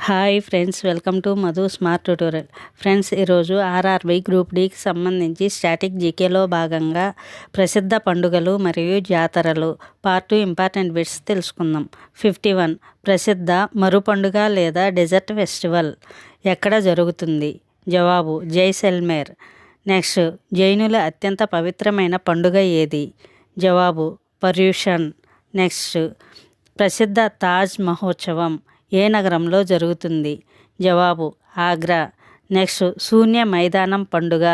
Hi friends, welcome to Madhu smart tutorial. Friends, ఈరోజు RRB group డికి సంబంధించి static జీకేలో భాగంగా ప్రసిద్ధ పండుగలు మరియు జాతరలు పార్ట్ 2 ఇంపార్టెంట్ బిట్స్ తెలుసుకుందాం. 51 ప్రసిద్ధ మరు పండుగ లేదా డెజర్ట్ ఫెస్టివల్ ఎక్కడ జరుగుతుంది? జవాబు జైసల్మేర్. నెక్స్ట్, జైనుల అత్యంత పవిత్రమైన పండుగ ఏది? జవాబు పర్యూషన్. నెక్స్ట్, ప్రసిద్ధ తాజ్ మహోత్సవం ఏ నగరంలో జరుగుతుంది? జవాబు ఆగ్రా. నెక్స్ట్, శూన్య మైదానం పండుగ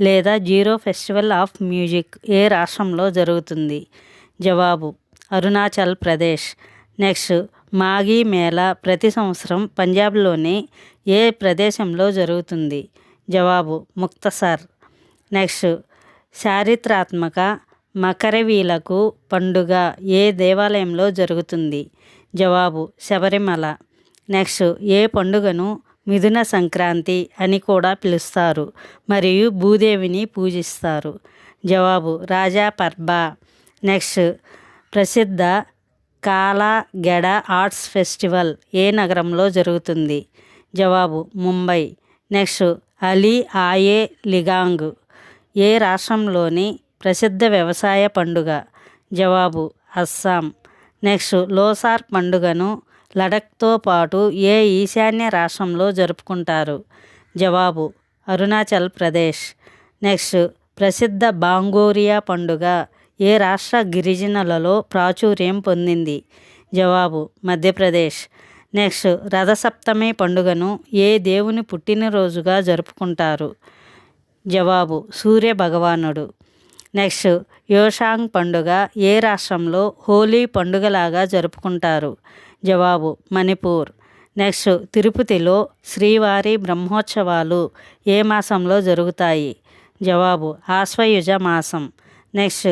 లేదా జీరో ఫెస్టివల్ ఆఫ్ మ్యూజిక్ ఏ రాష్ట్రంలో జరుగుతుంది? జవాబు అరుణాచల్ ప్రదేశ్. నెక్స్ట్, మాఘీ మేళా ప్రతి సంవత్సరం పంజాబ్లోని ఏ ప్రదేశంలో జరుగుతుంది? జవాబు ముక్తసర్. నెక్స్ట్, చారిత్రాత్మక మకరవీలకు పండుగ ఏ దేవాలయంలో జరుగుతుంది? జవాబు శబరిమల. నెక్స్ట్, ఏ పండుగను మిథున సంక్రాంతి అని కూడా పిలుస్తారు మరియు భూదేవిని పూజిస్తారు? జవాబు రాజా పర్బా. నెక్స్ట్, ప్రసిద్ధ కాలాగెడ ఆర్ట్స్ ఫెస్టివల్ ఏ నగరంలో జరుగుతుంది? జవాబు ముంబై. నెక్స్ట్, అలీ ఆయే లిగాంగ్ ఏ రాష్ట్రంలోని ప్రసిద్ధ వ్యవసాయ పండుగ? జవాబు అస్సాం. నెక్స్ట్, లోసార్ పండుగను లడఖ్తో పాటు ఏ ఈశాన్య రాష్ట్రంలో జరుపుకుంటారు? జవాబు అరుణాచల్ ప్రదేశ్. నెక్స్ట్, ప్రసిద్ధ బాంగోరియా పండుగ ఏ రాష్ట్ర గిరిజనులలో ప్రాచుర్యం పొందింది? జవాబు మధ్యప్రదేశ్. నెక్స్ట్, రథసప్తమి పండుగను ఏ దేవుని పుట్టినరోజుగా జరుపుకుంటారు? జవాబు సూర్య భగవానుడు. నెక్స్ట్, యోషాంగ్ పండుగ ఏ రాష్ట్రంలో హోలీ పండుగలాగా జరుపుకుంటారు? జవాబు మణిపూర్. నెక్స్ట్, తిరుపతిలో శ్రీవారి బ్రహ్మోత్సవాలు ఏ మాసంలో జరుగుతాయి? జవాబు ఆశ్వయుజ మాసం. నెక్స్ట్,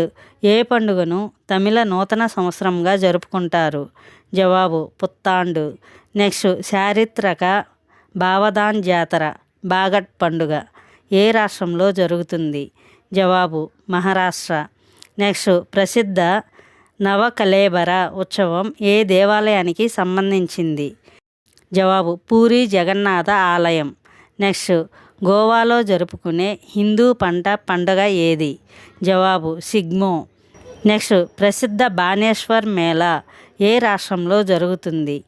ఏ పండుగను తమిళ నూతన సంవత్సరంగా జరుపుకుంటారు? జవాబు పుత్తాండు. నెక్స్ట్, చారిత్రక బావదాన్ జాతర బాగట్ పండుగ ఏ రాష్ట్రంలో జరుగుతుంది? జవాబు మహారాష్ట్ర. నెక్స్ట్, ప్రసిద్ధ నవకళేబర ఉత్సవం ఏ దేవాలయానికి సంబంధించింది? జవాబు పూరి జగన్నాథ ఆలయం. నెక్స్ట్, గోవాలో జరుపుకునే హిందూ పండుగ ఏది? జవాబు సిగ్మో. నెక్స్ట్, ప్రసిద్ధ బానేశ్వర్ మేళా ఏ రాష్ట్రంలో జరుగుతుంది?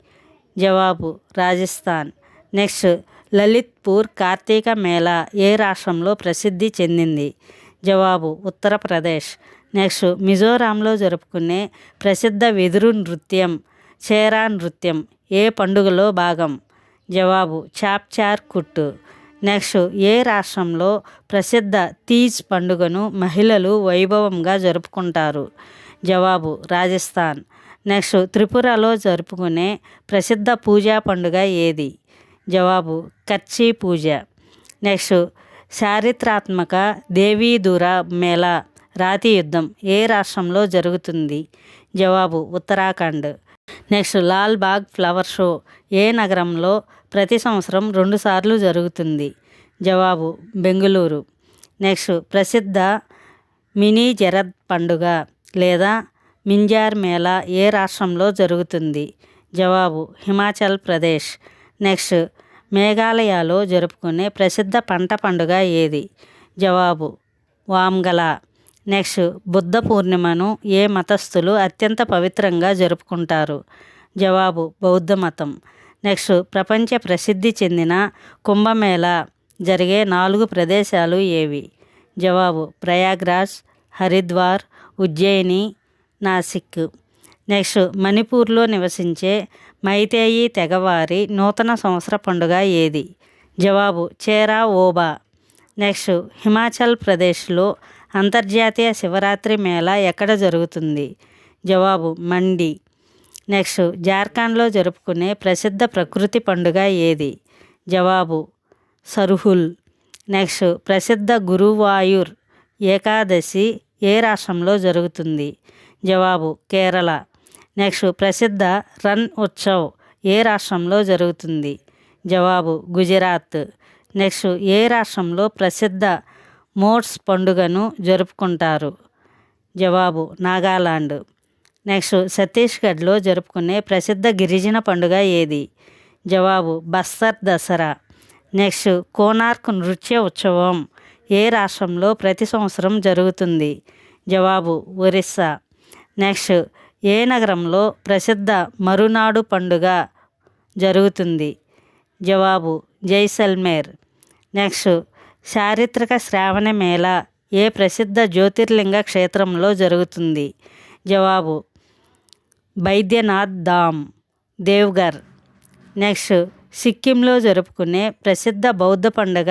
జవాబు రాజస్థాన్. నెక్స్ట్, లలిత్పూర్ కార్తీక మేళా ఏ రాష్ట్రంలో ప్రసిద్ధి చెందింది? జవాబు ఉత్తరప్రదేశ్. నెక్స్ట్, మిజోరాంలో జరుపుకునే ప్రసిద్ధ వెదురు నృత్యం చేరా నృత్యం ఏ పండుగలో భాగం? జవాబు చాప్చార్ కుట్టు. నెక్స్ట్, ఏ రాష్ట్రంలో ప్రసిద్ధ తీజ్ పండుగను మహిళలు వైభవంగా జరుపుకుంటారు? జవాబు రాజస్థాన్. నెక్స్ట్, త్రిపురలో జరుపుకునే ప్రసిద్ధ పూజా పండుగ ఏది? జవాబు కచ్చి పూజ. నెక్స్ట్, చారిత్రాత్మక దేవీదుర మేళా రాతి యుద్ధం ఏ రాష్ట్రంలో జరుగుతుంది? జవాబు Uttarakhand. Next, Lal Bagh flower show ఏ నగరంలో ప్రతి సంవత్సరం 2 సార్లు జరుగుతుంది? జవాబు బెంగుళూరు. నెక్స్ట్, ప్రసిద్ధ మినీ జరద్ పండుగ లేదా మింజార్ మేళా ఏ రాష్ట్రంలో జరుగుతుంది? జవాబు హిమాచల్ ప్రదేశ్. నెక్స్ట్, మేఘాలయలో జరుపుకునే ప్రసిద్ధ పంట పండుగ ఏది? జవాబు వామ్గలా. నెక్స్ట్, బుద్ధ పూర్ణిమను ఏ మతస్థులు అత్యంత పవిత్రంగా జరుపుకుంటారు? జవాబు బౌద్ధ మతం. నెక్స్ట్, ప్రపంచ ప్రసిద్ధి చెందిన కుంభమేళా జరిగే 4 ప్రదేశాలు ఏవి? జవాబు ప్రయాగ్రాజ్, హరిద్వార్, ఉజ్జయిని, నాసిక్. నెక్స్ట్, మణిపూర్లో నివసించే మైతేయి తెగవారి నూతన సంవత్సర పండుగ ఏది? జవాబు చేరా ఓబా. నెక్స్ట్, హిమాచల్ ప్రదేశ్లో అంతర్జాతీయ శివరాత్రి మేళా ఎక్కడ జరుగుతుంది? జవాబు మండి. నెక్స్ట్, జార్ఖండ్లో జరుపుకునే ప్రసిద్ధ ప్రకృతి పండుగ ఏది? జవాబు సరుహుల్. నెక్స్ట్, ప్రసిద్ధ గురువాయూర్ ఏకాదశి ఏ రాష్ట్రంలో జరుగుతుంది? జవాబు కేరళ. నెక్స్ట్, ప్రసిద్ధ రన్ ఉత్సవ్ ఏ రాష్ట్రంలో జరుగుతుంది? జవాబు గుజరాత్. నెక్స్ట్, ఏ రాష్ట్రంలో ప్రసిద్ధ మోట్స్ పండుగను జరుపుకుంటారు? జవాబు నాగాలాండ్. నెక్స్ట్, ఛత్తీస్గఢ్లో జరుపుకునే ప్రసిద్ధ గిరిజన పండుగ ఏది? జవాబు బస్తర్ దసరా. నెక్స్ట్ కోనార్క్ నృత్య ఉత్సవం ఏ రాష్ట్రంలో ప్రతి సంవత్సరం జరుగుతుంది? జవాబు ఒరిస్సా. నెక్స్ట్ ఏ నగరంలో ప్రసిద్ధ మరునాడు పండుగ జరుగుతుంది? జవాబు జైసల్మేర్. నెక్స్ట్ చారిత్రక శ్రావణ మేళ ఏ ప్రసిద్ధ జ్యోతిర్లింగ క్షేత్రంలో జరుగుతుంది? జవాబు బైద్యనాథ్ ధామ్, దేవ్ఘర్. నెక్స్ట్ సిక్కింలో జరుపుకునే ప్రసిద్ధ బౌద్ధ పండుగ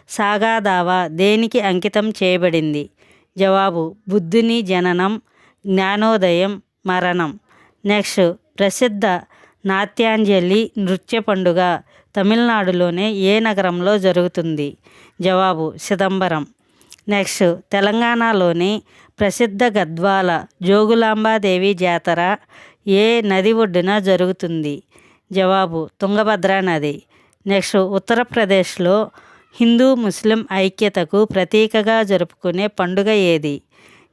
సాగాదావా దేనికి అంకితం చేయబడింది? జవాబు బుద్ధుని జననం, జ్ఞానోదయం, మరణం. నెక్స్ట్ ప్రసిద్ధ నాట్యాంజలి నృత్య పండుగ తమిళనాడులోనే ఏ నగరంలో జరుగుతుంది? జవాబు చిదంబరం. నెక్స్ట్ తెలంగాణలోని ప్రసిద్ధ గద్వాల జోగులాంబాదేవి జాతర ఏ నది ఒడ్డున జరుగుతుంది? జవాబు తుంగభద్ర నది. నెక్స్ట్ ఉత్తరప్రదేశ్లో హిందూ ముస్లిం ఐక్యతకు ప్రతీకగా జరుపుకునే పండుగ ఏది?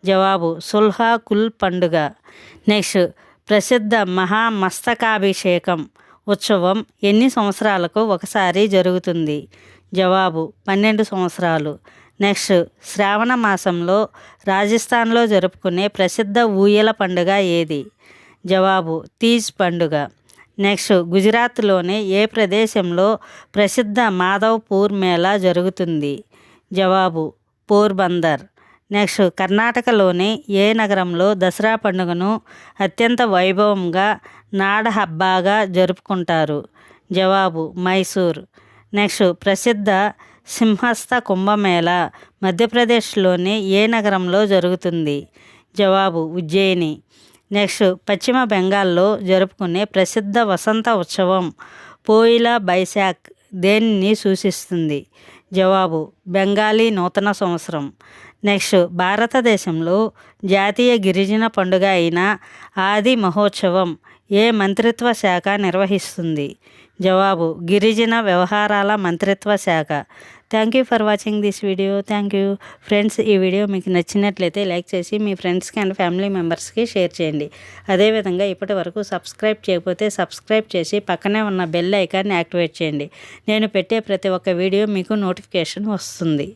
జవాబు సుల్హా కుల్ పండుగ. నెక్స్ట్ ప్రసిద్ధ మహామస్తకాభిషేకం ఉత్సవం ఎన్ని సంవత్సరాలకు ఒకసారి జరుగుతుంది? జవాబు 12 సంవత్సరాలు. నెక్స్ట్ శ్రావణ మాసంలో రాజస్థాన్లో జరుపుకునే ప్రసిద్ధ ఊయల పండుగ ఏది? జవాబు తీజ్ పండుగ. నెక్స్ట్ గుజరాత్లోని ఏ ప్రదేశంలో ప్రసిద్ధ మాధవ్పూర్ మేళా జరుగుతుంది? జవాబు పోర్బందర్. నెక్స్ట్ కర్ణాటకలోని ఏ నగరంలో దసరా పండుగను అత్యంత వైభవంగా నాడహబ్బాగా జరుపుకుంటారు? జవాబు మైసూర్. నెక్స్ట్ ప్రసిద్ధ సింహస్థ కుంభమేళా మధ్యప్రదేశ్లోని ఏ నగరంలో జరుగుతుంది? జవాబు ఉజ్జయిని. నెక్స్ట్ పశ్చిమ బెంగాల్లో జరుపుకునే ప్రసిద్ధ వసంత ఉత్సవం పోయిలా బైశాఖ్ దేనిని సూచిస్తుంది? జవాబు బెంగాలీ నూతన సంవత్సరం. నెక్స్ట్ భారతదేశంలో జాతీయ గిరిజన పండుగ అయిన ఆది మహోత్సవం ఏ మంత్రిత్వ శాఖ నిర్వహిస్తుంది? జవాబు గిరిజన వ్యవహారాల మంత్రిత్వ శాఖ. Thank you for watching this video. Thank you friends. ఈ వీడియో మీకు నచ్చినట్లయితే లైక్ చేసి మీ ఫ్రెండ్స్కి అండ్ ఫ్యామిలీ మెంబర్స్కి షేర్ చేయండి. అదేవిధంగా ఇప్పటి వరకు సబ్స్క్రైబ్ చేయకపోతే సబ్స్క్రైబ్ చేసి పక్కనే ఉన్న బెల్ ఐకాన్ని యాక్టివేట్ చేయండి. నేను పెట్టే ప్రతి ఒక్క వీడియో మీకు నోటిఫికేషన్ వస్తుంది.